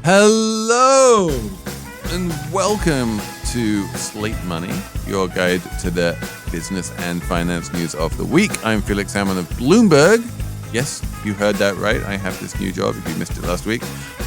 Hello and welcome to Slate Money, your guide to the business and finance news of the week. I'm Felix Salmon of Bloomberg. Yes, you heard that right. I have this new job if you missed it last week.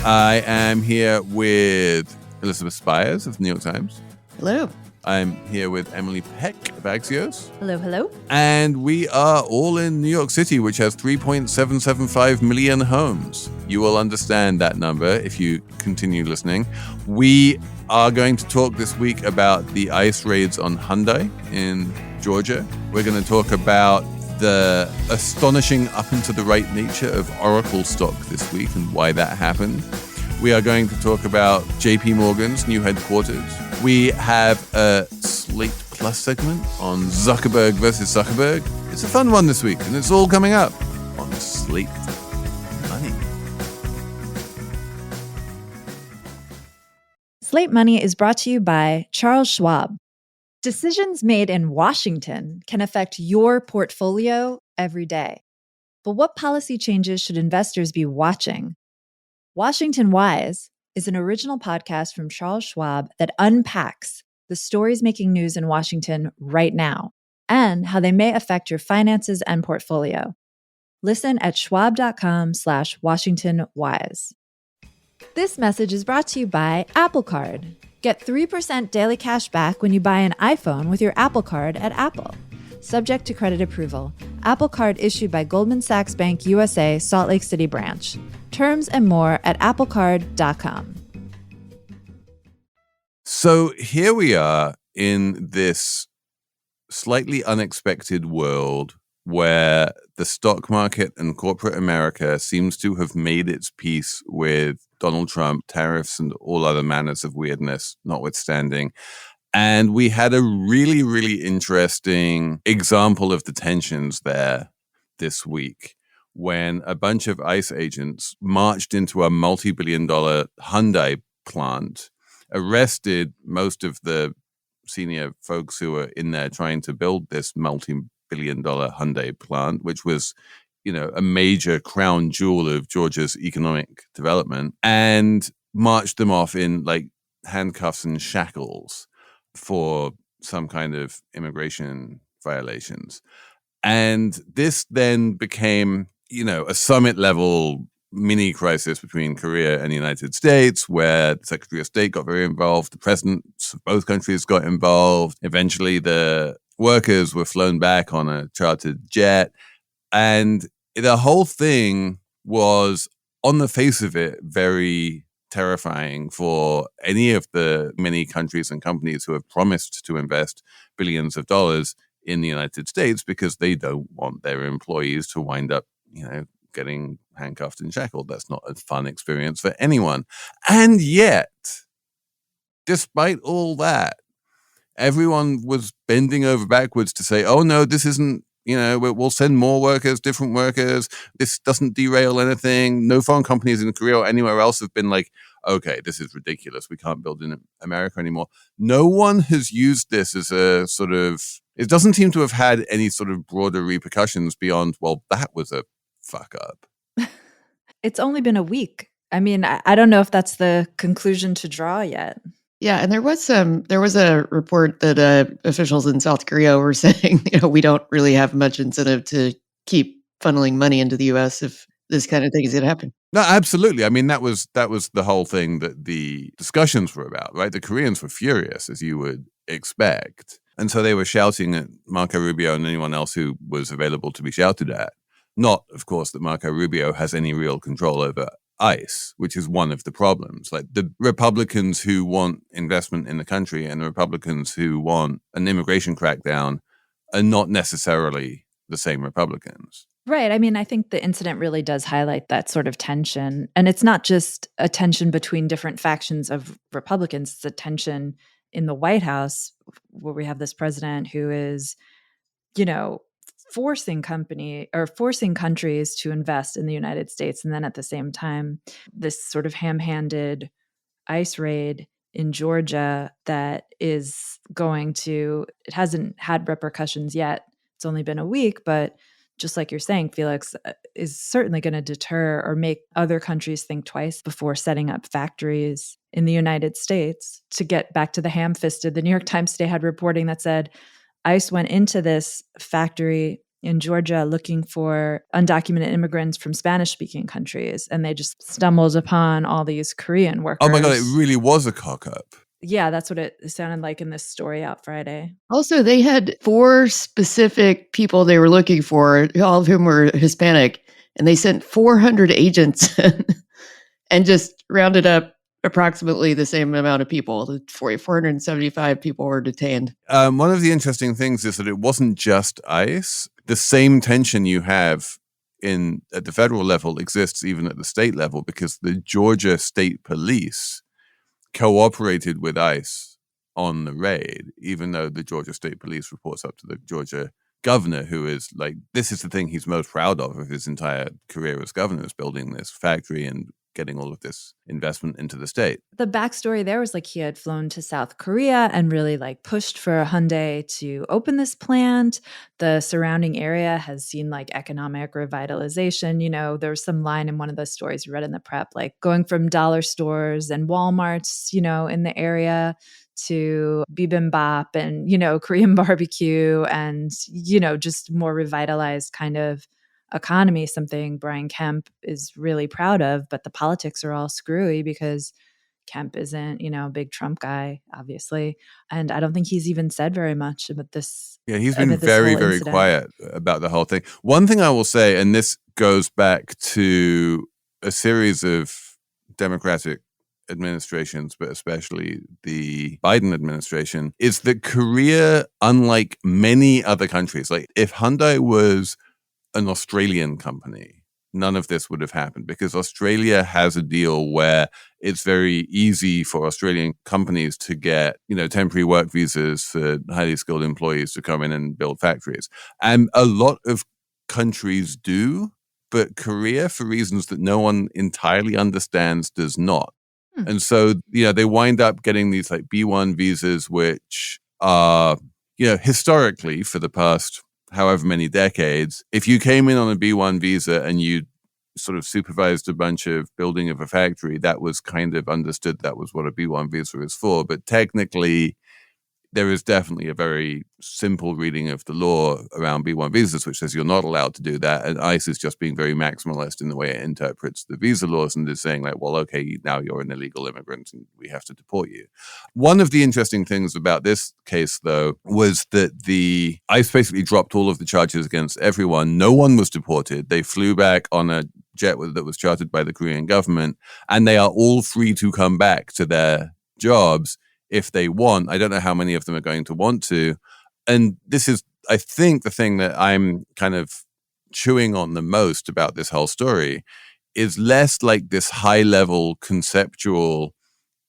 I am here with Elizabeth Spires of the New York Times. Hello. I'm here with Emily Peck of Axios. Hello, hello. And we are all in New York City, which has 3.775 million homes. You will understand that number if you continue listening. We are going to talk this week about the ICE raids on Hyundai in Georgia. We're going to talk about the astonishing up and to the right nature of Oracle stock this week and why that happened. We are going to talk about JP Morgan's new headquarters. We have a Slate Plus segment on Zuckerberg versus Zuckerberg. It's a fun one this week, and it's all coming up on Slate Money. Slate Money is brought to you by Charles Schwab. Decisions made in Washington can affect your portfolio every day. But what policy changes should investors be watching? Washington Wise is an original podcast from Charles Schwab that unpacks the stories making news in Washington right now and how they may affect your finances and portfolio. Listen at schwab.com/WashingtonWise. This message is brought to you by Apple Card. Get 3% daily cash back when you buy an iPhone with your Apple Card at Apple. Subject to credit approval. Apple Card issued by Goldman Sachs Bank USA, Salt Lake City branch. Terms and more at applecard.com. So here we are in this slightly unexpected world where the stock market and corporate America seems to have made its peace with Donald Trump, tariffs and all other manners of weirdness notwithstanding. And we had a really, really interesting example of the tensions there this week when a bunch of ICE agents marched into a multi-billion-dollar Hyundai plant, arrested most of the senior folks who were in there trying to build this multi-billion-dollar Hyundai plant, which was, a major crown jewel of Georgia's economic development, and marched them off in like handcuffs and shackles for some kind of immigration violations. And this then became, a summit level mini crisis between Korea and the United States, where the Secretary of State got very involved. The presidents of both countries got involved. Eventually, the workers were flown back on a chartered jet. And the whole thing was, on the face of it, very terrifying for any of the many countries and companies who have promised to invest billions of dollars in the United States because they don't want their employees to wind up, getting handcuffed and shackled. That's not a fun experience for anyone. And yet, despite all that, everyone was bending over backwards to say, oh no, this isn't, we'll send more workers, different workers. This doesn't derail anything. No foreign companies in Korea or anywhere else have been like, okay, this is ridiculous. We can't build in America anymore. No one has used this as a sort of, it doesn't seem to have had any sort of broader repercussions beyond, well, that was a fuck up. It's only been a week. I mean, I don't know if that's the conclusion to draw yet. Yeah, and there was a report that officials in South Korea were saying, we don't really have much incentive to keep funneling money into the U.S. if this kind of thing is going to happen. No, absolutely. I mean, that was the whole thing that the discussions were about, right? The Koreans were furious, as you would expect. And so they were shouting at Marco Rubio and anyone else who was available to be shouted at. Not, of course, that Marco Rubio has any real control over ICE, which is one of the problems. Like the Republicans who want investment in the country and the Republicans who want an immigration crackdown are not necessarily the same Republicans. Right. I mean, I think the incident really does highlight that sort of tension. And it's not just a tension between different factions of Republicans. It's a tension in the White House where we have this president who is, forcing countries to invest in the United States. And then at the same time, this sort of ham-handed ICE raid in Georgia that is it hasn't had repercussions yet. It's only been a week, but just like you're saying, Felix, is certainly going to deter or make other countries think twice before setting up factories in the United States. To get back to the ham-fisted, the New York Times today had reporting that said ICE went into this factory in Georgia looking for undocumented immigrants from Spanish-speaking countries, and they just stumbled upon all these Korean workers. Oh my God, it really was a cock-up. Yeah, that's what it sounded like in this story out Friday. Also, they had 4 specific people they were looking for, all of whom were Hispanic, and they sent 400 agents and just rounded up approximately the same amount of people. 475 people were detained. One of the interesting things is that it wasn't just ICE. The same tension you have at the federal level exists even at the state level, because the Georgia State Police cooperated with ICE on the raid, even though the Georgia State Police reports up to the Georgia governor, who is like, this is the thing he's most proud of his entire career as governor, is building this factory and getting all of this investment into the state. The backstory there was like he had flown to South Korea and really like pushed for Hyundai to open this plant. The surrounding area has seen like economic revitalization. You know, there was some line in one of the stories you read in the prep, like going from dollar stores and Walmarts, you know, in the area to bibimbap and, you know, Korean barbecue and, you know, just more revitalized kind of economy, something Brian Kemp is really proud of, but the politics are all screwy because Kemp isn't, you know, a big Trump guy, obviously. And I don't think he's even said very much about this. Yeah, he's been very, very quiet about the whole thing. One thing I will say, and this goes back to a series of Democratic administrations, but especially the Biden administration, is that Korea, unlike many other countries, like if Hyundai was an Australian company, none of this would have happened, because Australia has a deal where it's very easy for Australian companies to get, you know, temporary work visas for highly skilled employees to come in and build factories. And a lot of countries do, but Korea, for reasons that no one entirely understands, does not. And so, you know, they wind up getting these like B1 visas, which are, you know, historically for the past however many decades, if you came in on a B1 visa and you sort of supervised a bunch of building of a factory, that was kind of understood that was what a B1 visa is for. But technically, there is definitely a very simple reading of the law around B1 visas, which says you're not allowed to do that. And ICE is just being very maximalist in the way it interprets the visa laws and is saying like, well, okay, now you're an illegal immigrant and we have to deport you. One of the interesting things about this case, though, was that the ICE basically dropped all of the charges against everyone. No one was deported. They flew back on a jet that was chartered by the Korean government, and they are all free to come back to their jobs if they want. I don't know how many of them are going to want to. And this is, I think, the thing that I'm kind of chewing on the most about this whole story is less like this high-level conceptual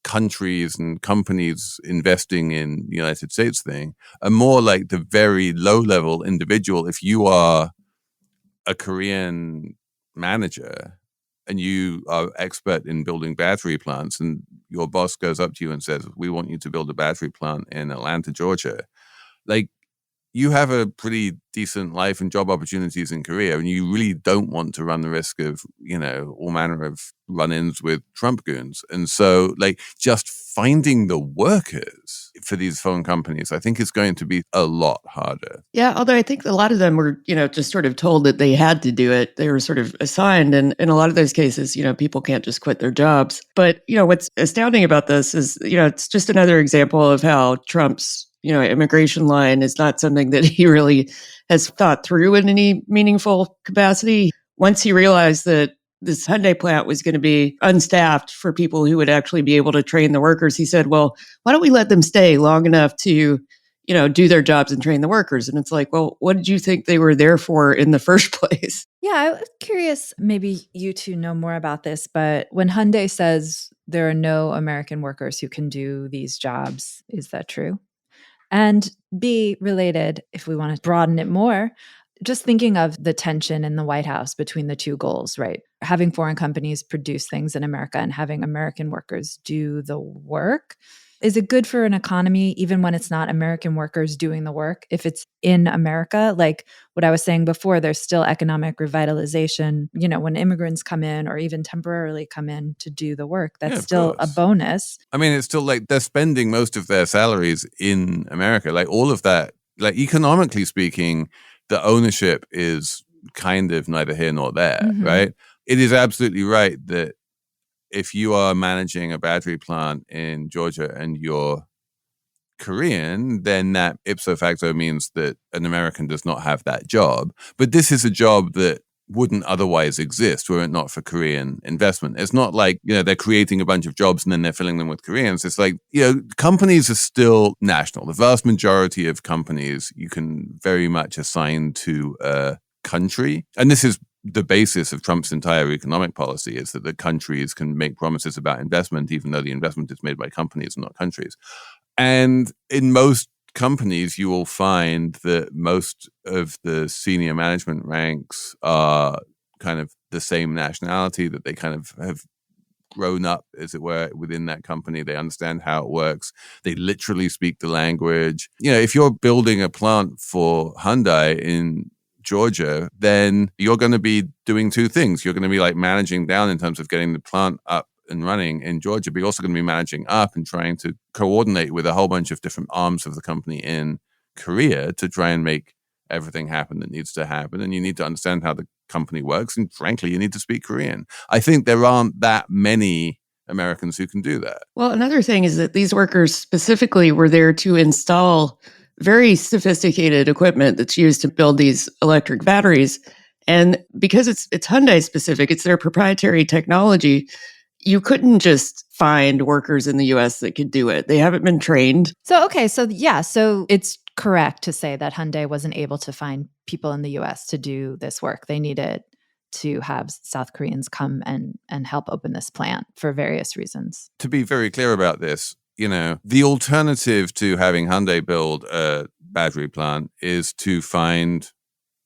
countries and companies investing in the United States thing, and more like the very low-level individual. If you are a Korean manager and you are expert in building battery plants, and your boss goes up to you and says, we want you to build a battery plant in Atlanta, Georgia, like, you have a pretty decent life and job opportunities in Korea, and you really don't want to run the risk of, you know, all manner of run-ins with Trump goons. And so, like, just finding the workers for these foreign companies, I think is going to be a lot harder. Yeah, although I think a lot of them were, you know, just sort of told that they had to do it. They were sort of assigned. And in a lot of those cases, you know, people can't just quit their jobs. But, you know, what's astounding about this is, you know, it's just another example of how Trump's, you know, immigration line is not something that he really has thought through in any meaningful capacity. Once he realized that this Hyundai plant was going to be unstaffed for people who would actually be able to train the workers, he said, well, why don't we let them stay long enough to, you know, do their jobs and train the workers? And it's like, well, what did you think they were there for in the first place? Yeah, I was curious, maybe you two know more about this, but when Hyundai says there are no American workers who can do these jobs, is that true? And B, related, if we want to broaden it more, just thinking of the tension in the White House between the two goals, right? Having foreign companies produce things in America and having American workers do the work. Is it good for an economy even when it's not American workers doing the work? If it's in America, like what I was saying before, there's still economic revitalization. When immigrants come in or even temporarily come in to do the work, that's still a bonus. I mean, it's still like they're spending most of their salaries in America. Like all of that, like economically speaking, the ownership is kind of neither here nor there, right? It is absolutely right that if you are managing a battery plant in Georgia and you're Korean, then that ipso facto means that an American does not have that job. But this is a job that wouldn't otherwise exist were it not for Korean investment. It's not like, they're creating a bunch of jobs and then they're filling them with Koreans. It's like, companies are still national. The vast majority of companies you can very much assign to a country. And this is the basis of Trump's entire economic policy, is that the countries can make promises about investment, even though the investment is made by companies and not countries. And in most companies, you will find that most of the senior management ranks are kind of the same nationality, that they kind of have grown up, as it were, within that company. They understand how it works. They literally speak the language. If you're building a plant for Hyundai in Georgia, then you're going to be doing two things. You're going to be like managing down in terms of getting the plant up and running in Georgia, but you're also going to be managing up and trying to coordinate with a whole bunch of different arms of the company in Korea to try and make everything happen that needs to happen. And you need to understand how the company works. And frankly, you need to speak Korean. I think there aren't that many Americans who can do that. Well, another thing is that these workers specifically were there to install very sophisticated equipment that's used to build these electric batteries. And because it's Hyundai specific, it's their proprietary technology, you couldn't just find workers in the US that could do it. They haven't been trained. So it's correct to say that Hyundai wasn't able to find people in the US to do this work. They needed to have South Koreans come and help open this plant for various reasons. To be very clear about this, the alternative to having Hyundai build a battery plant is to find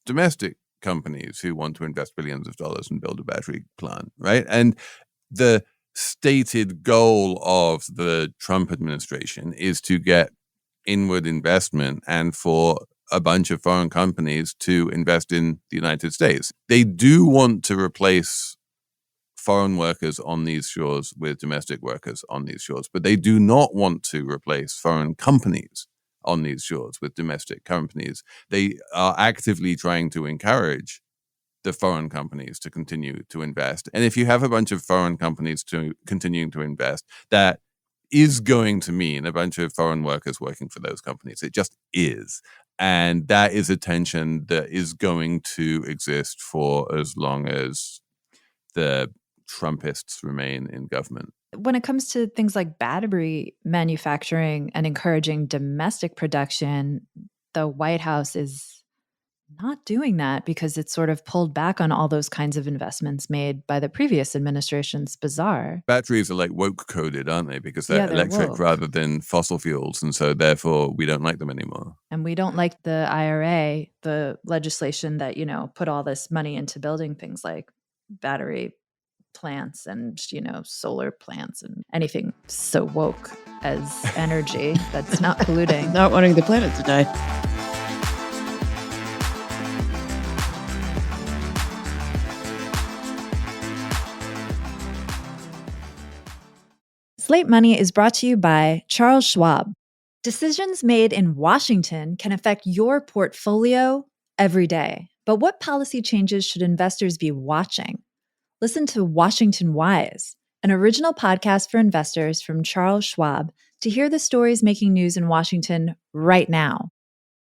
domestic companies who want to invest billions of dollars and build a battery plant, right? And the stated goal of the Trump administration is to get inward investment and for a bunch of foreign companies to invest in the United States. They do want to replace foreign workers on these shores with domestic workers on these shores, but they do not want to replace foreign companies on these shores with domestic companies. They are actively trying to encourage the foreign companies to continue to invest. And if you have a bunch of foreign companies to continuing to invest, that is going to mean a bunch of foreign workers working for those companies. It just is. And that is a tension that is going to exist for as long as the Trumpists remain in government. When it comes to things like battery manufacturing and encouraging domestic production, the White House is not doing that because it's sort of pulled back on all those kinds of investments made by the previous administration's bizarre. Batteries are like woke coded, aren't they? Because they're electric woke rather than fossil fuels. And so therefore we don't like them anymore. And we don't like the IRA, the legislation that, put all this money into building things like battery plants and, solar plants and anything so woke as energy that's not polluting. Not wanting the planet to die. Slate Money is brought to you by Charles Schwab. Decisions made in Washington can affect your portfolio every day. But what policy changes should investors be watching? Listen to Washington Wise, an original podcast for investors from Charles Schwab, to hear the stories making news in Washington right now.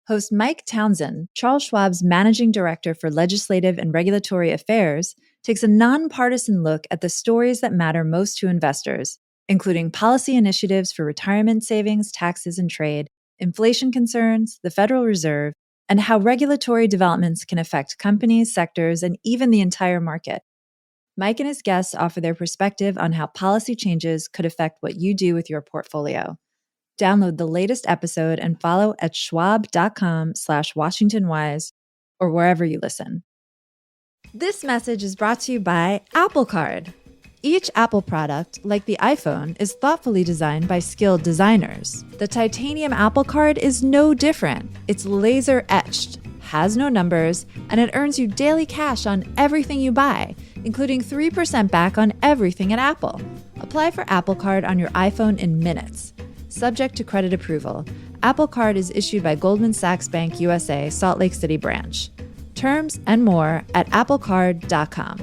Host Mike Townsend, Charles Schwab's managing director for legislative and regulatory affairs, takes a nonpartisan look at the stories that matter most to investors, including policy initiatives for retirement savings, taxes and trade, inflation concerns, the Federal Reserve, and how regulatory developments can affect companies, sectors, and even the entire market. Mike and his guests offer their perspective on how policy changes could affect what you do with your portfolio. Download the latest episode and follow at schwab.com/WashingtonWise or wherever you listen. This message is brought to you by Apple Card. Each Apple product, like the iPhone, is thoughtfully designed by skilled designers. The titanium Apple Card is no different. It's laser etched, has no numbers, and it earns you daily cash on everything you buy, including 3% back on everything at Apple. Apply for Apple Card on your iPhone in minutes. Subject to credit approval. Apple Card is issued by Goldman Sachs Bank USA, Salt Lake City branch. Terms and more at applecard.com.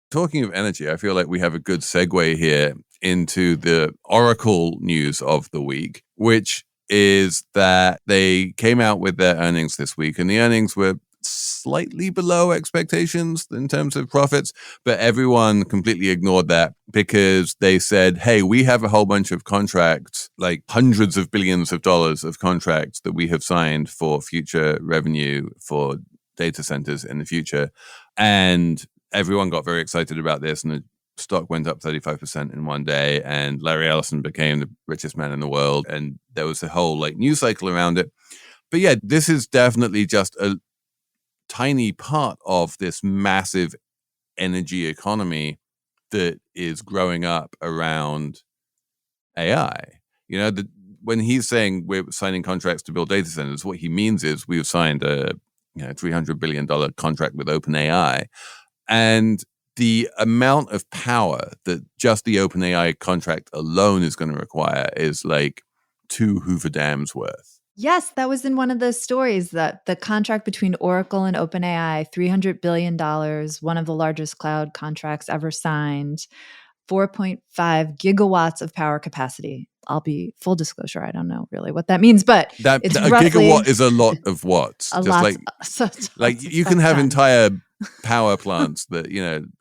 Talking of energy, I feel like we have a good segue here into the Oracle news of the week, which is that they came out with their earnings this week, and the earnings were slightly below expectations in terms of profits, but everyone completely ignored that because they said, hey, we have a whole bunch of contracts, like hundreds of billions of dollars of contracts that we have signed for future revenue for data centers in the future. And everyone got very excited about this, and the stock went up 35% in one day, and Larry Ellison became the richest man in the world, and there was a whole news cycle around it. But yeah, this is definitely just a tiny part of this massive energy economy that is growing up around AI. When he's saying we're signing contracts to build data centers, what he means is we've signed a $300 billion contract with OpenAI. And the amount of power that just the OpenAI contract alone is going to require is like 2 Hoover Dams worth. Yes, that was in one of the stories, that the contract between Oracle and OpenAI, $300 billion, one of the largest cloud contracts ever signed, 4.5 gigawatts of power capacity. I'll be full disclosure, I don't know really what that means, but it's a roughly gigawatt is a lot of watts. A Just lot, like you can have entire power plants that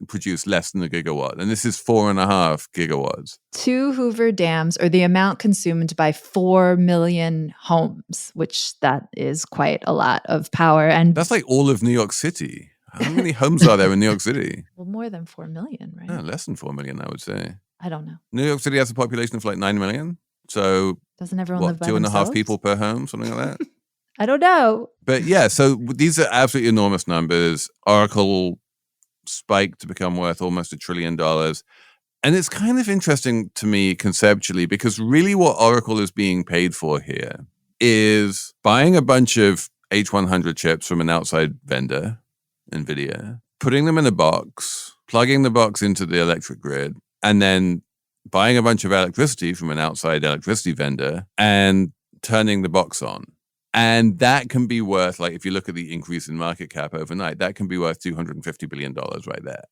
produce less than a gigawatt, and this is 4.5 gigawatts. 2 Hoover Dams, or the amount consumed by 4 million homes, which that is quite a lot of power. And that's like all of New York City. How many homes are there in New York City? Well, more than 4 million, right? No, less than 4 million, I would say. I don't know. New York City has a population of like 9 million. So doesn't everyone live by 2.5 themselves? people per home, something like that? I don't know. But yeah, so these are absolutely enormous numbers. Oracle spiked to become worth almost $1 trillion. And it's kind of interesting to me conceptually, because really what Oracle is being paid for here is buying a bunch of H100 chips from an outside vendor, NVIDIA, putting them in a box, plugging the box into the electric grid, and then buying a bunch of electricity from an outside electricity vendor and turning the box on. And that can be worth, like, if you look at the increase in market cap overnight, that can be worth $250 billion right there.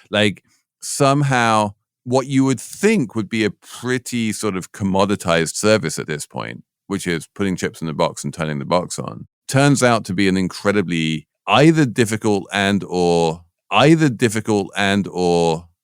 Like, somehow, what you would think would be a pretty sort of commoditized service at this point, which is putting chips in the box and turning the box on, turns out to be an incredibly either difficult and or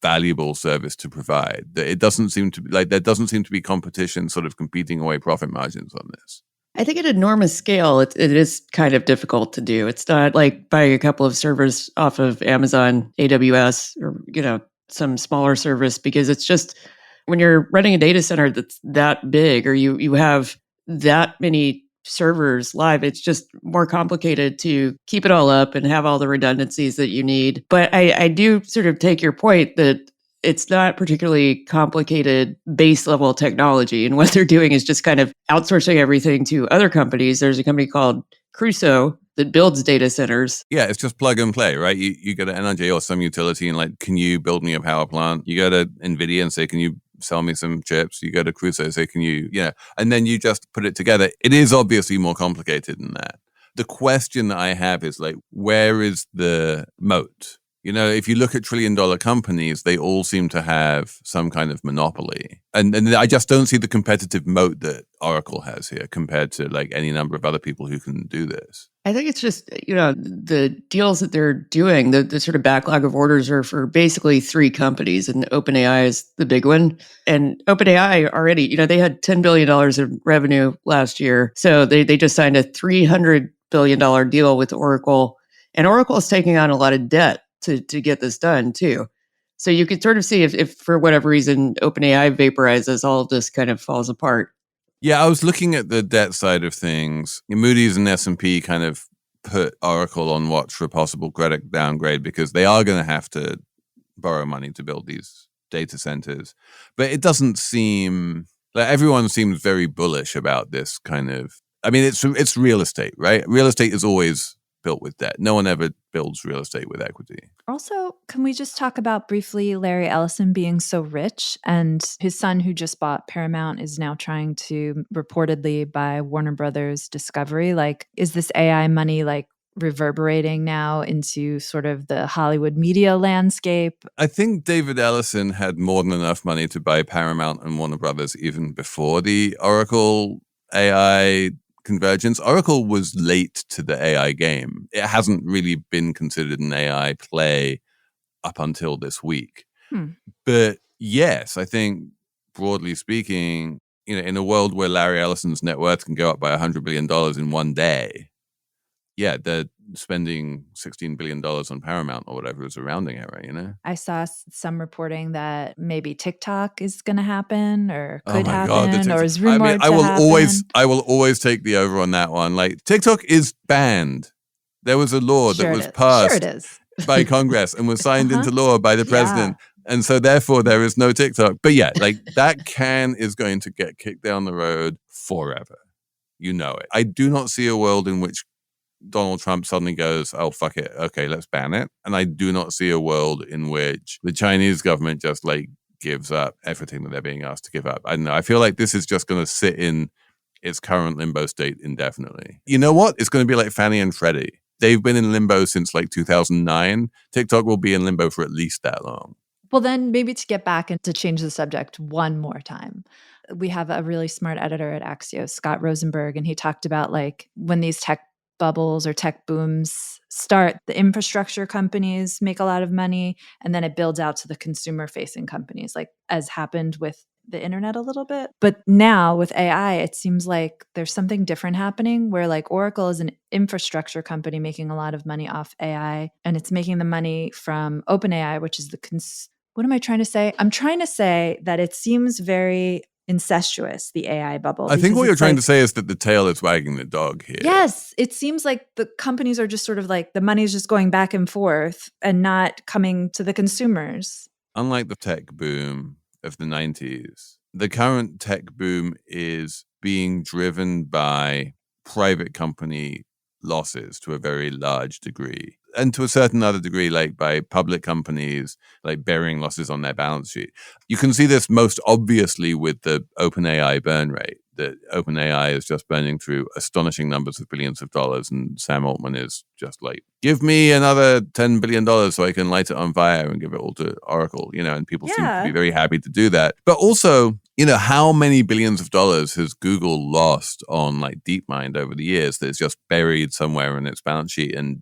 valuable service to provide. It doesn't seem to be like there doesn't seem to be competition sort of competing away profit margins on this. I think at enormous scale, it is kind of difficult to do. It's not like buying a couple of servers off of Amazon, AWS, or some smaller service, because it's just when you're running a data center that's that big, or you have that many servers live, it's just more complicated to keep it all up and have all the redundancies that you need. But I do sort of take your point that it's not particularly complicated base level technology. And what they're doing is just kind of outsourcing everything to other companies. There's a company called Crusoe that builds data centers. Yeah, it's just plug and play, right? You go to NRJ or some utility and like, can you build me a power plant? You go to NVIDIA and say, can you sell me some chips? You go to Crusoe and say, can you, and then you just put it together. It is obviously more complicated than that. The question that I have is like, where is the moat? If you look at trillion-dollar companies, they all seem to have some kind of monopoly. And I just don't see the competitive moat that Oracle has here compared to like any number of other people who can do this. I think it's just, the deals that they're doing, the sort of backlog of orders are for basically 3 companies, and OpenAI is the big one. And OpenAI already, they had $10 billion of revenue last year. So they just signed a $300 billion deal with Oracle. And Oracle is taking on a lot of debt to get this done too. So you could sort of see if for whatever reason OpenAI vaporizes, all of this kind of falls apart. Yeah, I was looking at the debt side of things. Moody's and S&P kind of put Oracle on watch for a possible credit downgrade because they are going to have to borrow money to build these data centers. But it doesn't seem like everyone seems very bullish about this kind of. I mean, it's real estate, right? Real estate is always built with debt. No one ever builds real estate with equity. Also, can we just talk about briefly Larry Ellison being so rich, and his son who just bought Paramount is now trying to reportedly buy Warner Brothers Discovery? Like, is this AI money like reverberating now into sort of the Hollywood media landscape? I think David Ellison had more than enough money to buy Paramount and Warner Brothers even before the Oracle AI convergence. Oracle was late to the AI game. It hasn't really been considered an AI play up until this week. But yes, I think broadly speaking, in a world where Larry Ellison's net worth can go up by $100 billion in one day, yeah, they're spending $16 billion on Paramount or whatever is a rounding error, I saw some reporting that maybe TikTok is going to happen or could God, happen or is rumored I mean, to happen. I will always take the over on that one. Like, TikTok is banned. There was a law that was passed by Congress and was signed into law by the president. And so therefore there is no TikTok. But yeah, like that can is going to get kicked down the road forever. You know it. I do not see a world in which Donald Trump suddenly goes, oh, fuck it. Okay, let's ban it. And I do not see a world in which the Chinese government just like gives up everything that they're being asked to give up. I don't know. I feel like this is just going to sit in its current limbo state indefinitely. You know what? It's going to be like Fannie and Freddie. They've been in limbo since like 2009. TikTok will be in limbo for at least that long. Well, then maybe to get back and to change the subject one more time. We have a really smart editor at Axios, Scott Rosenberg, and he talked about like when these tech bubbles or tech booms start, the infrastructure companies make a lot of money, and then it builds out to the consumer-facing companies, like as happened with the internet a little bit. But now with AI, it seems like there's something different happening where like Oracle is an infrastructure company making a lot of money off AI, and it's making the money from OpenAI, which is what am I trying to say? I'm trying to say that it seems very incestuous, the AI bubble. I think what you're trying to say is that the tail is wagging the dog here. Yes, it seems like the companies are just sort of like the money's just going back and forth and not coming to the consumers. Unlike the tech boom of the 90s, the current tech boom is being driven by private company losses to a very large degree. And to a certain other degree, like by public companies, like bearing losses on their balance sheet. You can see this most obviously with the OpenAI burn rate. That OpenAI is just burning through astonishing numbers of billions of dollars. And Sam Altman is just like, give me another $10 billion so I can light it on fire and give it all to Oracle, and people seem to be very happy to do that. But also, how many billions of dollars has Google lost on like DeepMind over the years that is just buried somewhere in its balance sheet and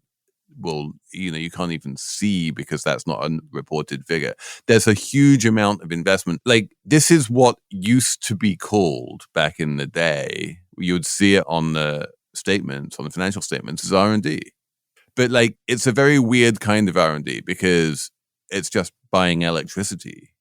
you can't even see because that's not a reported figure. There's a huge amount of investment. Like, this is what used to be called back in the day. You would see it on the statements, on the financial statements, as R&D. But like, it's a very weird kind of R&D because it's just buying electricity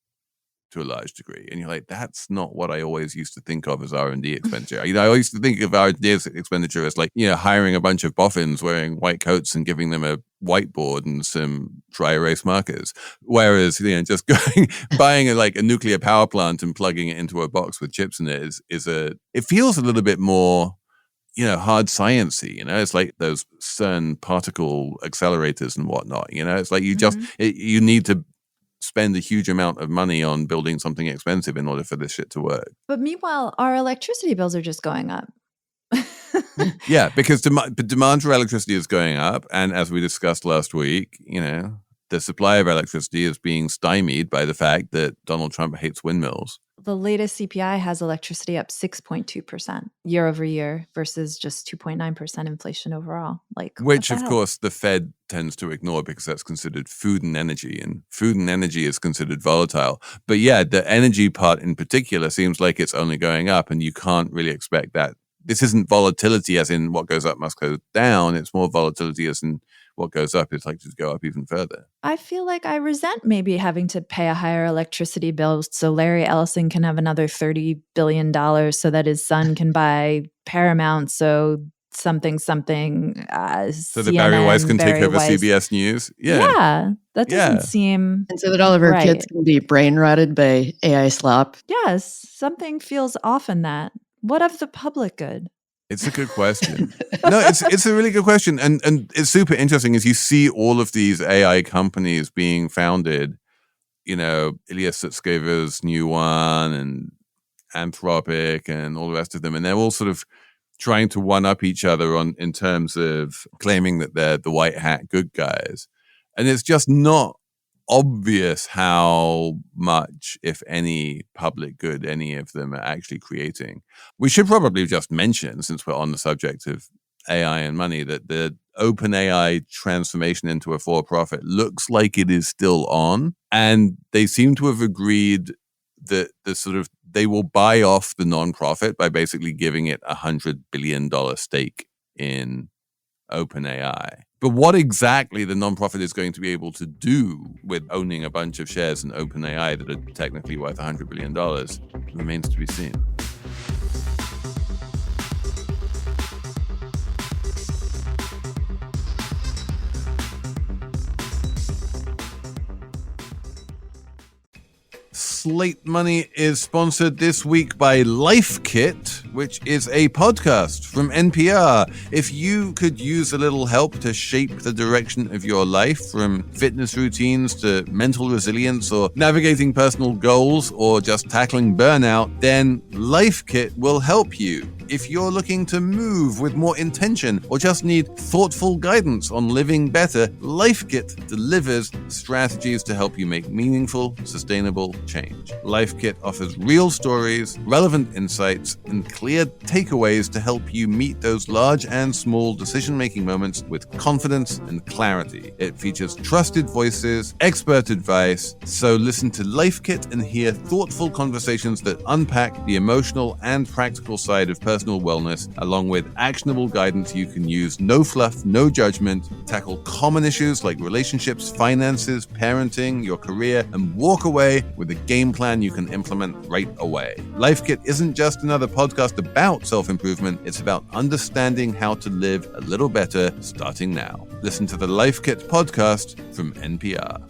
to a large degree. And you're like, that's not what I always used to think of as R&D expenditure. I always used to think of R&D expenditure as like, hiring a bunch of boffins wearing white coats and giving them a whiteboard and some dry erase markers. Whereas, just buying a nuclear power plant and plugging it into a box with chips in it it feels a little bit more, hard sciencey, it's like those CERN particle accelerators and whatnot, it's like you need to spend a huge amount of money on building something expensive in order for this shit to work. But meanwhile, our electricity bills are just going up. Yeah, because demand for electricity is going up. And as we discussed last week, the supply of electricity is being stymied by the fact that Donald Trump hates windmills. The latest CPI has electricity up 6.2% year over year versus just 2.9% inflation overall. Which, of course, the Fed tends to ignore because that's considered food and energy, and food and energy is considered volatile. But yeah, the energy part in particular seems like it's only going up, and you can't really expect that. This isn't volatility as in what goes up must go down. It's more volatility as in what goes up is likely to go up even further. I feel like I resent maybe having to pay a higher electricity bill so Larry Ellison can have another $30 billion so that his son can buy Paramount so something, So that Barry Weiss can take over CBS News? Yeah, that doesn't seem And so that all of our kids can be brain rotted by AI slop. Yes, something feels off in that. What of the public good? It's a good question. No, it's a really good question. And it's super interesting as you see all of these AI companies being founded, Ilya Sutskever's new one and Anthropic and all the rest of them. And they're all sort of trying to one up each other in terms of claiming that they're the white hat good guys. And it's just not obvious how much, if any, public good any of them are actually creating. We should probably just mention, since we're on the subject of AI and money, that the OpenAI transformation into a for-profit looks like it is still on. And they seem to have agreed that they will buy off the nonprofit by basically giving it $100 billion stake in OpenAI. But what exactly the nonprofit is going to be able to do with owning a bunch of shares in OpenAI that are technically worth $100 billion remains to be seen. Slate Money is sponsored this week by Life Kit, which is a podcast from NPR. If you could use a little help to shape the direction of your life, from fitness routines to mental resilience or navigating personal goals or just tackling burnout, then Life Kit will help you. If you're looking to move with more intention or just need thoughtful guidance on living better, Life Kit delivers strategies to help you make meaningful, sustainable change. Life Kit offers real stories, relevant insights, and clear takeaways to help you meet those large and small decision-making moments with confidence and clarity. It features trusted voices, expert advice, so listen to Life Kit and hear thoughtful conversations that unpack the emotional and practical side of personal wellness, along with actionable guidance you can use. No fluff, no judgment. Tackle common issues like relationships, finances, parenting, your career, and walk away with a game plan you can implement right away. Life Kit isn't just another podcast about self-improvement. It's about understanding how to live a little better starting now. Listen to the Life Kit podcast from NPR.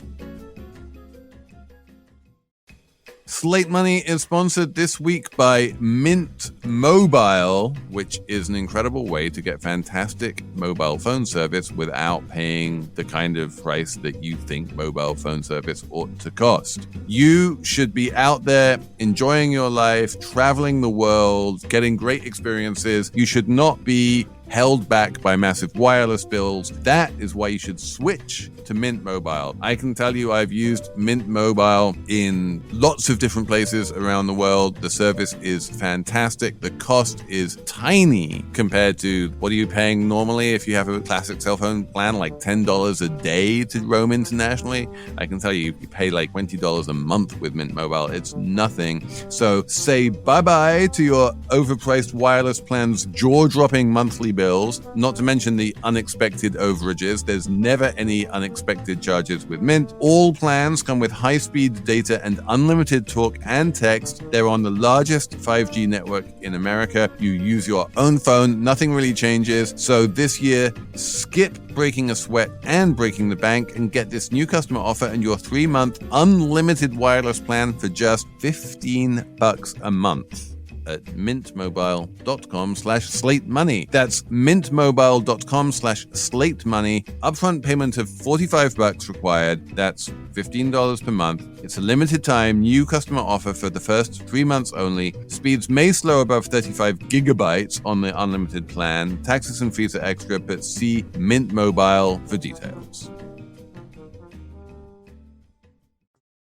Slate Money is sponsored this week by Mint Mobile, which is an incredible way to get fantastic mobile phone service without paying the kind of price that you think mobile phone service ought to cost. You should be out there enjoying your life, traveling the world, getting great experiences. You should not be held back by massive wireless bills. That is why you should switch to Mint Mobile. I can tell you I've used Mint Mobile in lots of different places around the world. The service is fantastic. The cost is tiny compared to what are you paying normally if you have a classic cell phone plan, like $10 a day to roam internationally. I can tell you pay like $20 a month with Mint Mobile. It's nothing. So say bye-bye to your overpriced wireless plans, jaw-dropping monthly bills, not to mention the unexpected overages. There's never any unexpected charges with Mint. All plans come with high-speed data and unlimited talk and text. They're on the largest 5G network in America. You use your own phone. Nothing really changes. So this year, skip breaking a sweat and breaking the bank and get this new customer offer and your 3-month unlimited wireless plan for just $15 a month at mintmobile.com/slatemoney. That's mintmobile.com/slatemoney. Upfront payment of $45 required. That's $15 per month. It's a limited time new customer offer for the first 3 months only. Speeds may slow above 35 gigabytes on the unlimited plan. Taxes and fees are extra, but see Mint Mobile for details.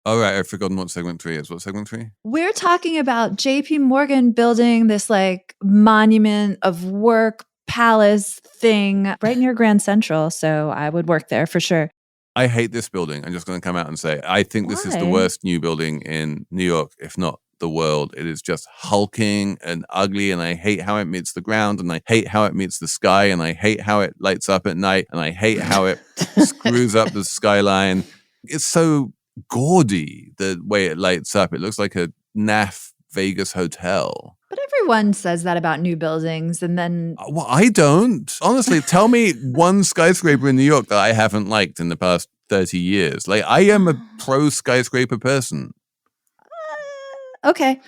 All right, I've forgotten what segment 3 is. What's segment 3? We're talking about JP Morgan building this like monument of work palace thing right near Grand Central. So I would work there for sure. I hate this building. I'm just going to come out and say, I think this is the worst new building in New York, if not the world. It is just hulking and ugly, and I hate how it meets the ground, and I hate how it meets the sky, and I hate how it lights up at night, and I hate how it screws up the skyline. It's so gaudy the way it lights up. It looks like a naff Vegas hotel. But everyone says that about new buildings. And then Well, I don't. Honestly, tell me one skyscraper in New York that I haven't liked in the past 30 years. Like, I am a pro skyscraper person. okay,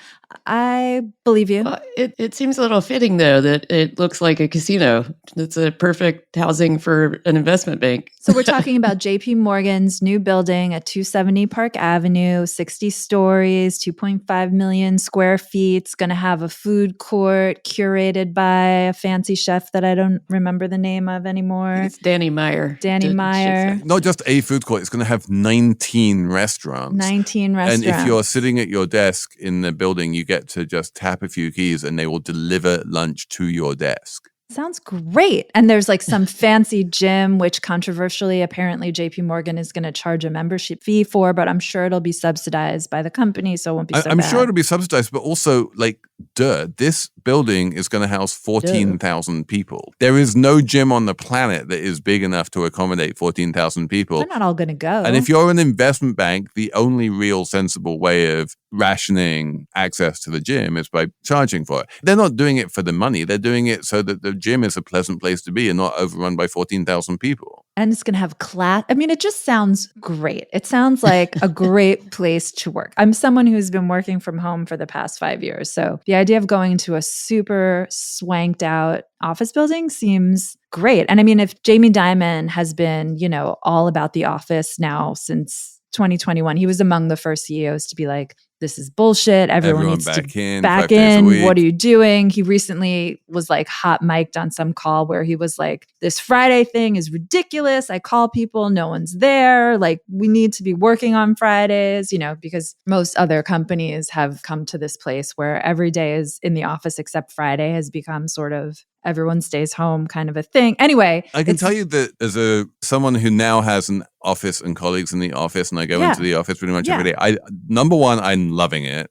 I believe you. Well, it seems a little fitting, though, that it looks like a casino. It's a perfect housing for an investment bank. So we're talking about JP Morgan's new building at 270 Park Avenue, 60 stories, 2.5 million square feet. It's going to have a food court curated by a fancy chef that I don't remember the name of anymore. It's Danny Meyer. Danny Meyer. Not just a food court, it's going to have 19 restaurants. 19 restaurants. And if you're sitting at your desk in the building, you get to just tap a few keys and they will deliver lunch to your desk. Sounds great. And there's like some fancy gym, which controversially, apparently JP Morgan is going to charge a membership fee for, but I'm sure it'll be subsidized by the company, so it won't be so I'm bad. sure it'll be subsidized, but also, like, this building is going to house 14,000 people. There is no gym on the planet that is big enough to accommodate 14,000 people. They're not all going to go. And if you're an investment bank, the only real sensible way of rationing access to the gym is by charging for it. They're not doing it for the money. They're doing it so that the gym is a pleasant place to be and not overrun by 14,000 people. And it's going to have class. I mean, it just sounds great. It sounds like a great place to work. I'm someone who's been working from home for the past 5 years. So the idea of going to a super swanked out office building seems great. And I mean, if Jamie Dimon has been, all about the office now since 2021, he was among the first CEOs to be like, this is bullshit. Everyone needs back to in, back 5 days a in. week. What are you doing? He recently was like hot mic'd on some call where he was like, this Friday thing is ridiculous. I call people, no one's there. Like, we need to be working on Fridays, because most other companies have come to this place where every day is in the office except Friday has become sort of everyone stays home kind of a thing. Anyway, I can tell you that as someone who now has an office and colleagues in the office, and I go into the office pretty much every day. Number one, I'm loving it.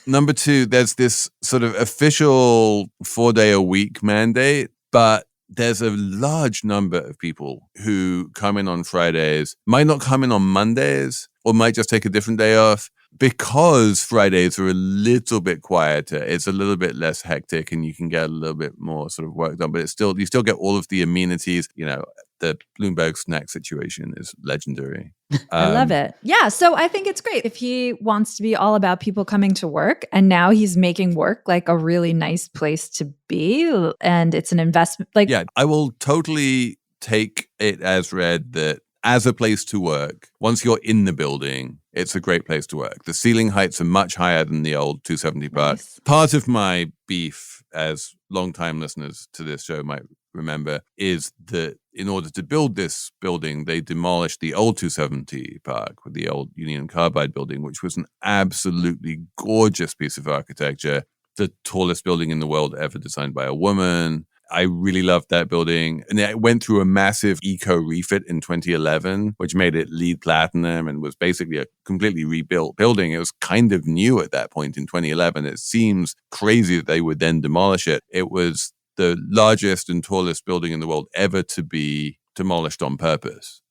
Number two, there's this sort of official 4-day-a-week mandate, but there's a large number of people who come in on Fridays, might not come in on Mondays, or might just take a different day off. Because Fridays are a little bit quieter, it's a little bit less hectic and you can get a little bit more sort of work done, but you still get all of the amenities. The Bloomberg snack situation is legendary. I love it. Yeah. So I think it's great if he wants to be all about people coming to work and now he's making work like a really nice place to be. And it's an investment. I will totally take it as read that as a place to work, once you're in the building, it's a great place to work. The ceiling heights are much higher than the old 270 Park. Nice. Part of my beef, as longtime listeners to this show might remember, is that in order to build this building, they demolished the old 270 Park with the old Union Carbide building, which was an absolutely gorgeous piece of architecture, the tallest building in the world ever designed by a woman. I really loved that building. And it went through a massive eco refit in 2011, which made it LEED platinum and was basically a completely rebuilt building. It was kind of new at that point in 2011. It seems crazy that they would then demolish it. It was the largest and tallest building in the world ever to be demolished on purpose.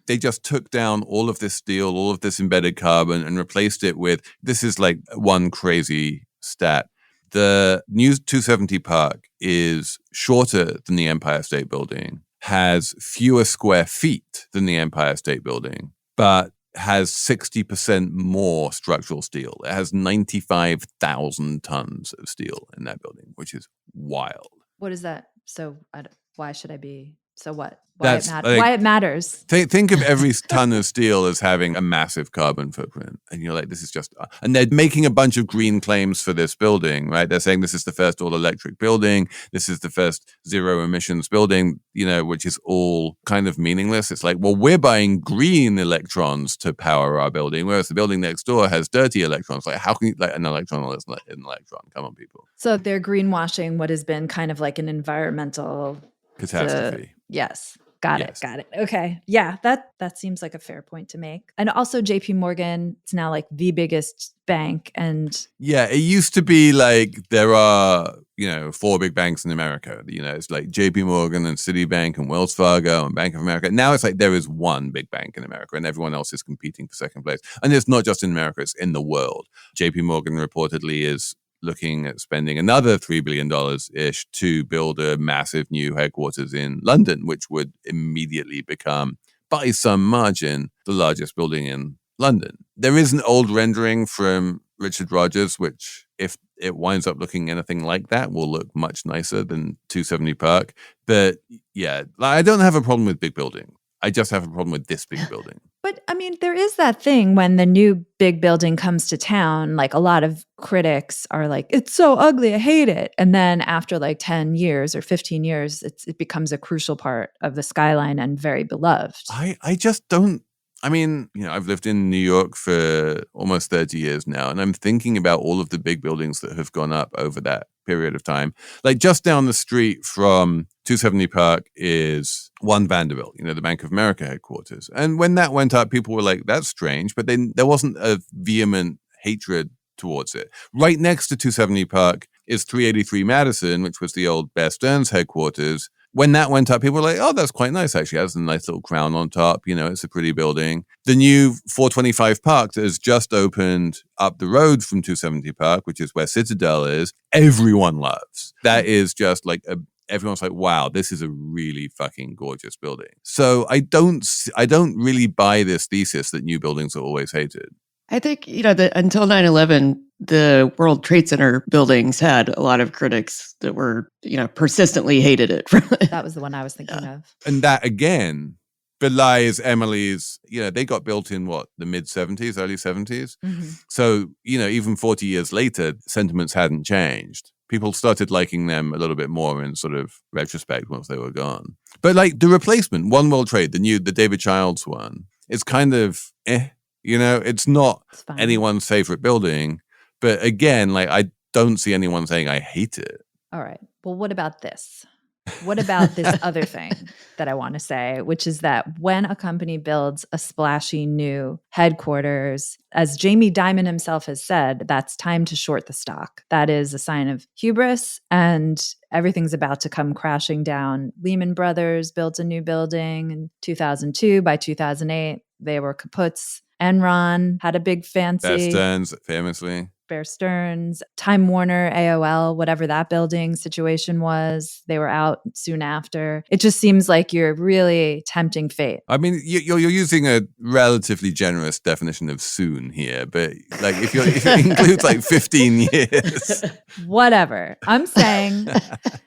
They just took down all of this steel, all of this embedded carbon, and replaced it with, this is like one crazy stat. The new 270 Park is shorter than the Empire State Building, has fewer square feet than the Empire State Building, but has 60% more structural steel. It has 95,000 tons of steel in that building, which is wild. What is that? So why should I be? So what? That's Why it matters? Think of every ton of steel as having a massive carbon footprint. And you're like, this is just... And they're making a bunch of green claims for this building, right? They're saying this is the first all-electric building. This is the first zero-emissions building, which is all kind of meaningless. It's like, well, we're buying green electrons to power our building, whereas the building next door has dirty electrons. Like, how can you... Like, an electron is an electron. Come on, people. So they're greenwashing what has been kind of like an environmental... catastrophe. Yes. Got it. Okay. Yeah, that seems like a fair point to make. And also JP Morgan, it's now like the biggest bank. And yeah, it used to be like there are, 4 big banks in America. It's like JP Morgan and Citibank and Wells Fargo and Bank of America. Now it's like there is one big bank in America and everyone else is competing for second place. And it's not just in America, it's in the world. JP Morgan reportedly is looking at spending another $3 billion-ish to build a massive new headquarters in London, which would immediately become, by some margin, the largest building in London. There is an old rendering from Richard Rogers, which, if it winds up looking anything like that, will look much nicer than 270 Park. But yeah, I don't have a problem with big building. I just have a problem with this big building. But I mean, there is that thing when the new big building comes to town, like a lot of critics are like, it's so ugly, I hate it. And then after like 10 years or 15 years, it becomes a crucial part of the skyline and very beloved. I just don't. I mean, I've lived in New York for almost 30 years now, and I'm thinking about all of the big buildings that have gone up over that period of time. Like just down the street from 270 Park is One Vanderbilt, the Bank of America headquarters. And when that went up, people were like, that's strange, but then there wasn't a vehement hatred towards it. Right next to 270 Park is 383 Madison, which was the old Bear Stearns headquarters. When that went up, people were like, oh, that's quite nice, actually. It has a nice little crown on top. It's a pretty building. The new 425 Park that has just opened up the road from 270 Park, which is where Citadel is, everyone loves. That is just like everyone's like, wow, this is a really fucking gorgeous building. So I don't really buy this thesis that new buildings are always hated. I think, until 9/11, the World Trade Center buildings had a lot of critics that were, persistently hated it. That was the one I was thinking of. And that, again, belies Emily's, they got built in the mid-70s, early 70s. Mm-hmm. So, even 40 years later, sentiments hadn't changed. People started liking them a little bit more in sort of retrospect once they were gone. But like the replacement, One World Trade, the David Childs one, is kind of it's not anyone's favorite building. But again, like I don't see anyone saying I hate it. All right. Well, what about this? What about this other thing that I want to say, which is that when a company builds a splashy new headquarters, as Jamie Dimon himself has said, that's time to short the stock. That is a sign of hubris, and everything's about to come crashing down. Lehman Brothers built a new building in 2002. By 2008, they were kaputs. Enron had a big fancy. Bear Stearns, famously. Bear Stearns, Time Warner, AOL, whatever that building situation was, they were out soon after. It just seems like you're really tempting fate. I mean, you're using a relatively generous definition of soon here, but like if it includes like 15 years. Whatever. I'm saying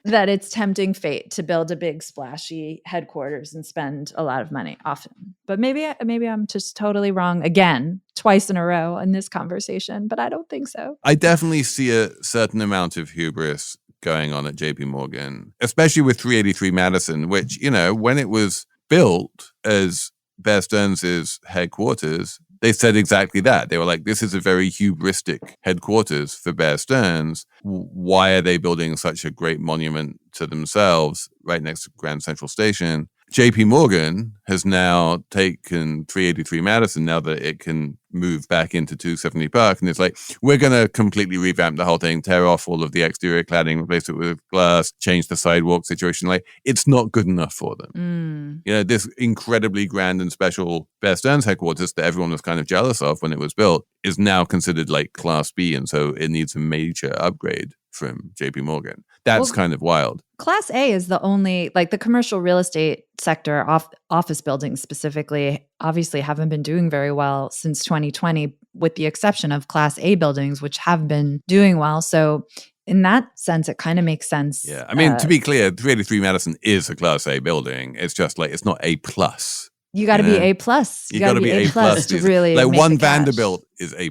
that it's tempting fate to build a big splashy headquarters and spend a lot of money often. But maybe I'm just totally wrong again, twice in a row in this conversation, but I don't think so. I definitely see a certain amount of hubris going on at JP Morgan, especially with 383 Madison, which, when it was built as Bear Stearns' headquarters, they said exactly that. They were like, this is a very hubristic headquarters for Bear Stearns. Why are they building such a great monument to themselves right next to Grand Central Station? JP Morgan has now taken 383 Madison now that it can move back into 270 Park. And it's like, we're going to completely revamp the whole thing, tear off all of the exterior cladding, replace it with glass, change the sidewalk situation. Like, it's not good enough for them. This incredibly grand and special Bear Stearns headquarters that everyone was kind of jealous of when it was built is now considered like Class B. And so it needs a major upgrade from JP Morgan. That's kind of wild. Class A is the only, like the commercial real estate sector, office buildings specifically, obviously haven't been doing very well since 2020, with the exception of Class A buildings, which have been doing well. So in that sense, it kind of makes sense. Yeah. I mean, to be clear, 383 Madison is a Class A building. It's just like, it's not A+. You got to be A+. You got to be A+ to really like make One the cash. Vanderbilt is A+.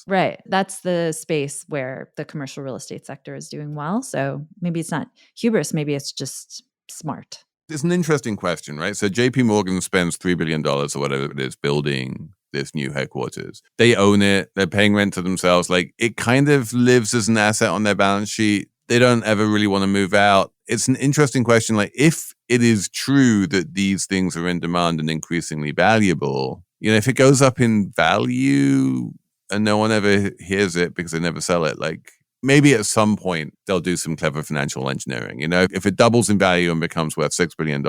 Right. That's the space where the commercial real estate sector is doing well. So maybe it's not hubris. Maybe it's just smart. It's an interesting question, right? So JP Morgan spends $3 billion or whatever it is building this new headquarters. They own it. They're paying rent to themselves. Like, it kind of lives as an asset on their balance sheet. They don't ever really want to move out. It's an interesting question. Like, if it is true that these things are in demand and increasingly valuable, if it goes up in value and no one ever hears it because they never sell it, like, maybe at some point they'll do some clever financial engineering. If it doubles in value and becomes worth $6 billion,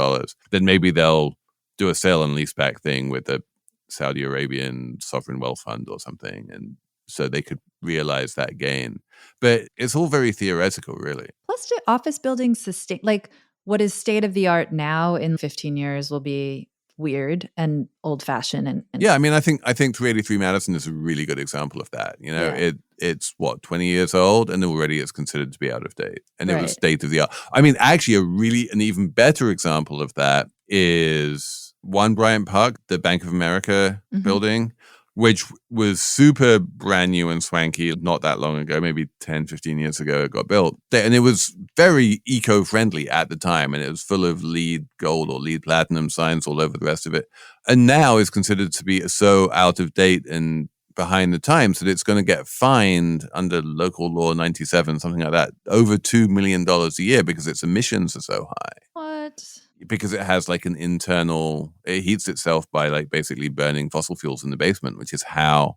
then maybe they'll do a sale and leaseback thing with a Saudi Arabian sovereign wealth fund or something and so they could realize that gain. But it's all very theoretical, really. Plus, do office buildings sustain, like what is state of the art now in 15 years will be weird and old fashioned. And Yeah, I mean, I think 383 Madison is a really good example of that. You know, Yeah. it's what, 20 years old, and already it's considered to be out of date. And it was Right. state of the art. I mean, actually, an even better example of that is One Bryant Park, the Bank of America Mhm. building, which was super brand new and swanky not that long ago, maybe 10, 15 years ago it got built. And it was very eco-friendly at the time, and it was full of LEED gold or LEED platinum signs all over the rest of it. And now is considered to be so out of date and behind the times that it's going to get fined under local law 97, something like that, over $2 million a year because its emissions are so high. What? Because it has like it heats itself by like basically burning fossil fuels in the basement, which is how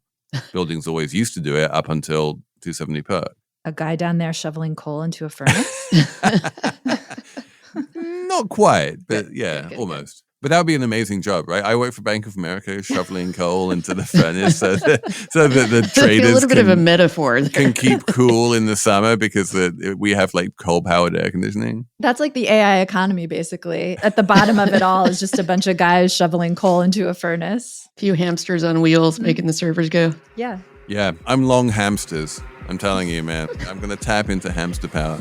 buildings always used to do it up until 270 Perk. A guy down there shoveling coal into a furnace? Not quite, but yeah, good. almost. But that would be an amazing job, right? I work for Bank of America, shoveling coal into the furnace so that the traders a little bit of a metaphor there. can keep cool in the summer because we have like coal-powered air conditioning. That's like the AI economy, basically. At the bottom of it all is just a bunch of guys shoveling coal into a furnace. A few hamsters on wheels making the servers go. Yeah. Yeah, I'm long hamsters. I'm telling you, man. I'm going to tap into hamster power.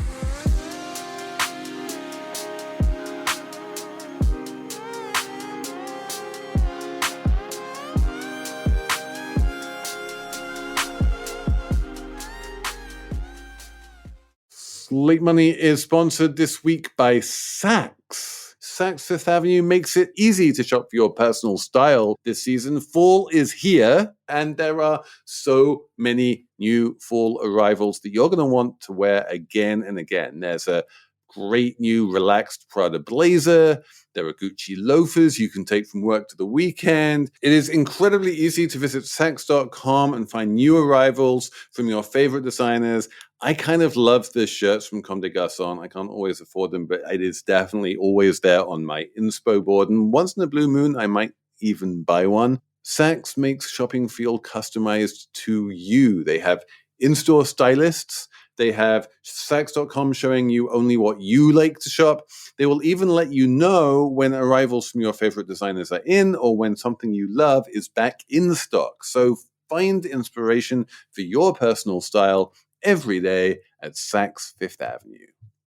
Slate Money is sponsored this week by Saks. Saks Fifth Avenue makes it easy to shop for your personal style this season. Fall is here, and there are so many new fall arrivals that you're going to want to wear again and again. There's a great new relaxed Prada blazer. There are Gucci loafers you can take from work to the weekend. It is incredibly easy to visit Saks.com and find new arrivals from your favorite designers. I kind of love the shirts from Comme des Garçons. I can't always afford them, but it is definitely always there on my inspo board. And once in a blue moon, I might even buy one. Saks makes shopping feel customized to you. They have in-store stylists. They have Saks.com showing you only what you like to shop. They will even let you know when arrivals from your favorite designers are in or when something you love is back in stock. So find inspiration for your personal style every day at Saks Fifth Avenue.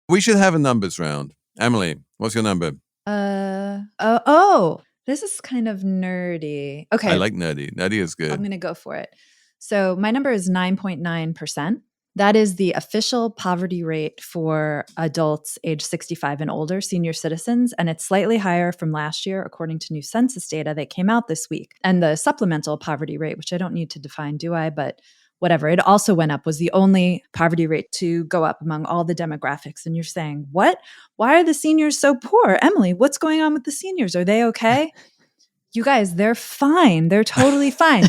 We should have a numbers round. Emily, what's your number? This is kind of nerdy. Okay. I like nerdy. Nerdy is good. I'm going to go for it. So my number is 9.9%. That is the official poverty rate for adults age 65 and older, senior citizens, and it's slightly higher from last year, according to new census data that came out this week. And the supplemental poverty rate, which I don't need to define, do I? But whatever, it also went up, was the only poverty rate to go up among all the demographics. And you're saying, what? Why are the seniors so poor? Emily, what's going on with the seniors? Are they okay? You guys, they're fine. They're totally fine.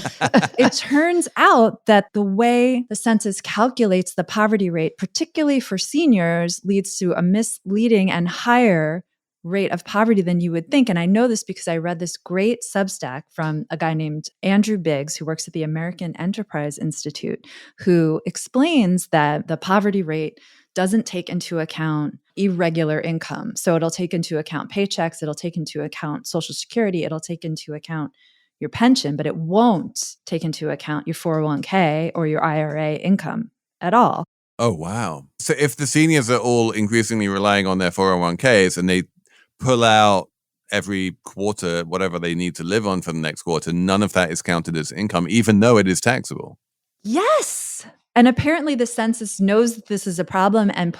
It turns out that the way the census calculates the poverty rate, particularly for seniors, leads to a misleading and higher rate of poverty than you would think. And I know this because I read this great Substack from a guy named Andrew Biggs, who works at the American Enterprise Institute, who explains that the poverty rate doesn't take into account irregular income. So it'll take into account paychecks, it'll take into account Social Security, it'll take into account your pension, but it won't take into account your 401k or your IRA income at all. Oh, wow. So if the seniors are all increasingly relying on their 401ks and they pull out every quarter whatever they need to live on for the next quarter, none of that is counted as income, even though it is taxable. Yes. And apparently the census knows that this is a problem and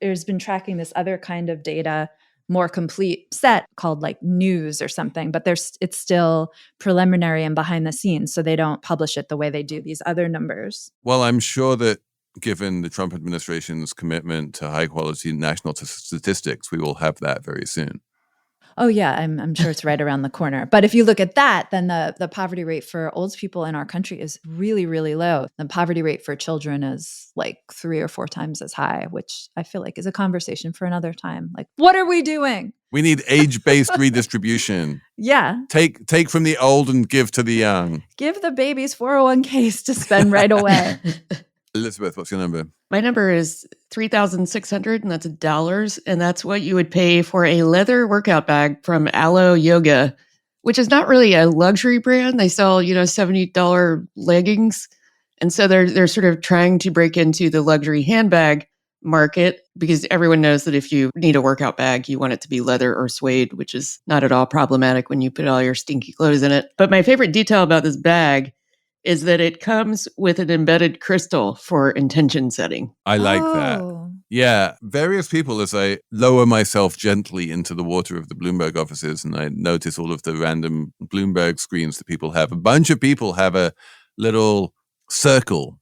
there's been tracking this other kind of data, more complete set called like news or something, but it's still preliminary and behind the scenes. So they don't publish it the way they do these other numbers. Well, I'm sure that given the Trump administration's commitment to high quality national statistics, we will have that very soon. Oh, yeah, I'm sure it's right around the corner. But if you look at that, then the poverty rate for old people in our country is really, really low. The poverty rate for children is like 3 or 4 times as high, which I feel like is a conversation for another time. Like, what are we doing? We need age-based redistribution. Yeah. Take from the old and give to the young. Give the babies 401ks to spend right away. Elizabeth, what's your number? My number is 3,600, and that's dollars. And that's what you would pay for a leather workout bag from Alo Yoga, which is not really a luxury brand. They sell, $70 leggings. And so they're sort of trying to break into the luxury handbag market, because everyone knows that if you need a workout bag, you want it to be leather or suede, which is not at all problematic when you put all your stinky clothes in it. But my favorite detail about this bag is that it comes with an embedded crystal for intention setting. I like that. Yeah, various people, as I lower myself gently into the water of the Bloomberg offices and I notice all of the random Bloomberg screens that people have, a bunch of people have a little circle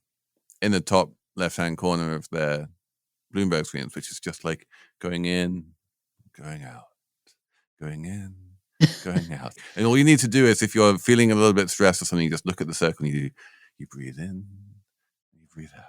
in the top left-hand corner of their Bloomberg screens, which is just like going in, going out, going in, going out. And all you need to do is, if you're feeling a little bit stressed or something, you just look at the circle and you breathe in, you breathe out.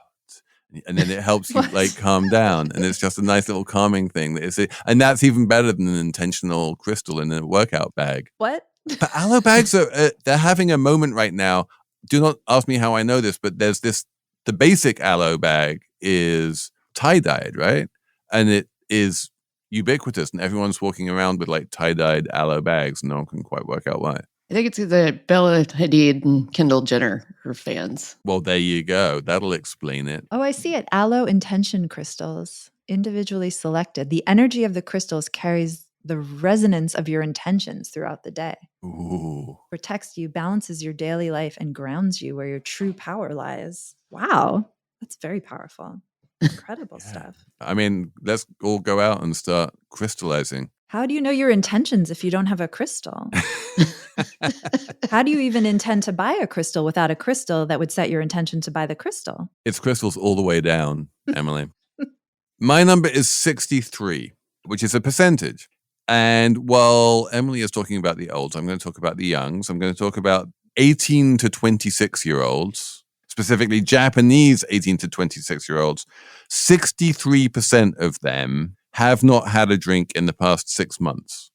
And then it helps you like calm down. And it's just a nice little calming thing. And that's even better than an intentional crystal in a workout bag. What? But Alo bags they're having a moment right now. Do not ask me how I know this, but there's the basic Alo bag is tie-dyed, right? And it is ubiquitous, and everyone's walking around with like tie-dyed Alo bags, and no one can quite work out why. I think it's the Bella Hadid and Kendall Jenner are fans. Well, there you go. That'll explain it. Oh, I see it. Alo intention crystals, individually selected. The energy of the crystals carries the resonance of your intentions throughout the day. Ooh. Protects you, balances your daily life, and grounds you where your true power lies. Wow. That's very powerful. Incredible stuff. I mean, let's all go out and start crystallizing. How do you know your intentions if you don't have a crystal? How do you even intend to buy a crystal without a crystal that would set your intention to buy the crystal? It's crystals all the way down, Emily. My number is 63, which is a percentage. And while Emily is talking about the olds, I'm going to talk about the youngs. I'm going to talk about 18 to 26-year-olds, specifically Japanese 18 to 26-year-olds. 63% of them have not had a drink in the past 6 months.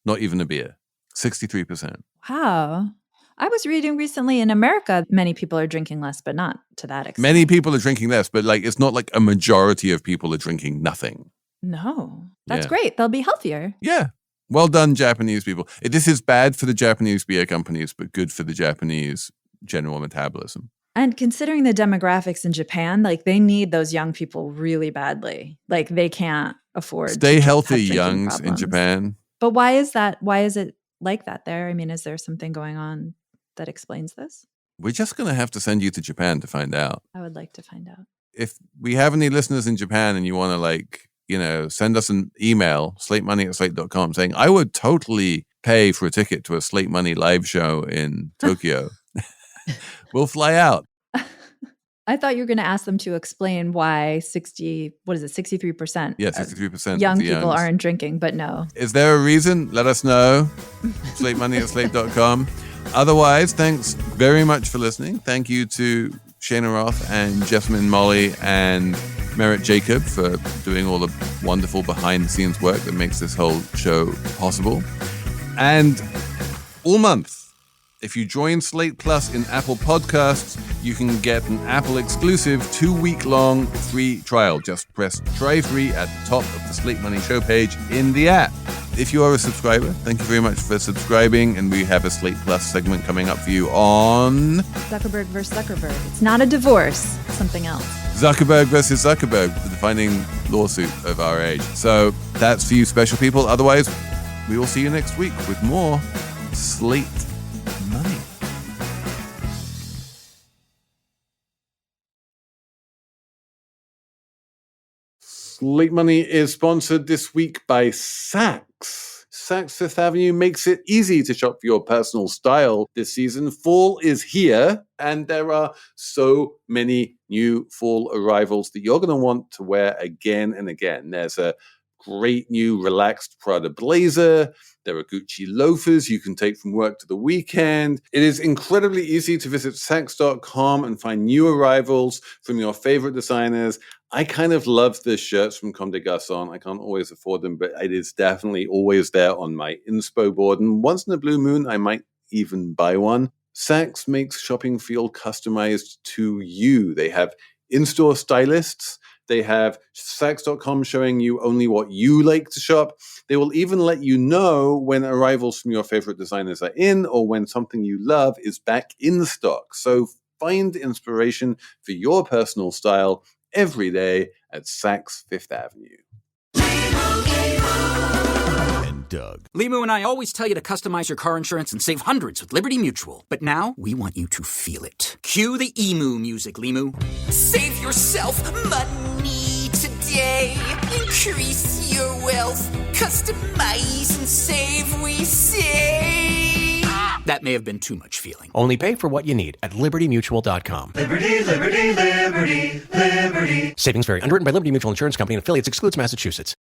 Not even a beer. 63%. Wow. I was reading recently in America, many people are drinking less, but not to that extent. Many people are drinking less, but like it's not like a majority of people are drinking nothing. No. That's great. They'll be healthier. Yeah. Well done, Japanese people. This is bad for the Japanese beer companies, but good for the Japanese general metabolism. And considering the demographics in Japan, like they need those young people really badly. Like they can't afford Stay to healthy, have drinking youngs in problems. Japan. But why is that? Why is it like that there? I mean, is there something going on that explains this? We're just going to have to send you to Japan to find out. I would like to find out. If we have any listeners in Japan and you want to send us an email, slatemoney@slate.com, saying, I would totally pay for a ticket to a Slate Money live show in Tokyo. We'll fly out. I thought you were going to ask them to explain why 63%? Yeah, 63% young of the people youngs aren't drinking, but no. Is there a reason? Let us know. slatemoney@slate.com. Otherwise, thanks very much for listening. Thank you to Cheyna Roth and Jessamine Molli and Merritt Jacob for doing all the wonderful behind-the-scenes work that makes this whole show possible. And all month, if you join Slate Plus in Apple Podcasts, you can get an Apple exclusive 2-week-long free trial. Just press try free at the top of the Slate Money show page in the app. If you are a subscriber, thank you very much for subscribing. And we have a Slate Plus segment coming up for you on Zuckerberg versus Zuckerberg. It's not a divorce, it's something else. Zuckerberg versus Zuckerberg, the defining lawsuit of our age. So that's for you special people. Otherwise, we will see you next week with more Slate Money. Slate Money is sponsored this week by Saks. Saks Fifth Avenue makes it easy to shop for your personal style this season. Fall is here, and there are so many new fall arrivals that you're going to want to wear again and again. There's a great new relaxed Prada blazer. There are Gucci loafers you can take from work to the weekend. It is incredibly easy to visit Saks.com and find new arrivals from your favorite designers. I kind of love the shirts from Comme des Garçons. I can't always afford them, but it is definitely always there on my inspo board. And once in a blue moon, I might even buy one. Saks makes shopping feel customized to you. They have in-store stylists. They have Saks.com showing you only what you like to shop. They will even let you know when arrivals from your favorite designers are in or when something you love is back in stock. So find inspiration for your personal style every day at Saks Fifth Avenue. And Doug. Limu and I always tell you to customize your car insurance and save hundreds with Liberty Mutual. But now we want you to feel it. Cue the emu music, Limu. Save yourself money today. Increase your wealth. Customize and save, we say. That may have been too much feeling. Only pay for what you need at libertymutual.com. Liberty, liberty, liberty, liberty. Savings vary. Underwritten by Liberty Mutual Insurance Company and affiliates. Excludes Massachusetts.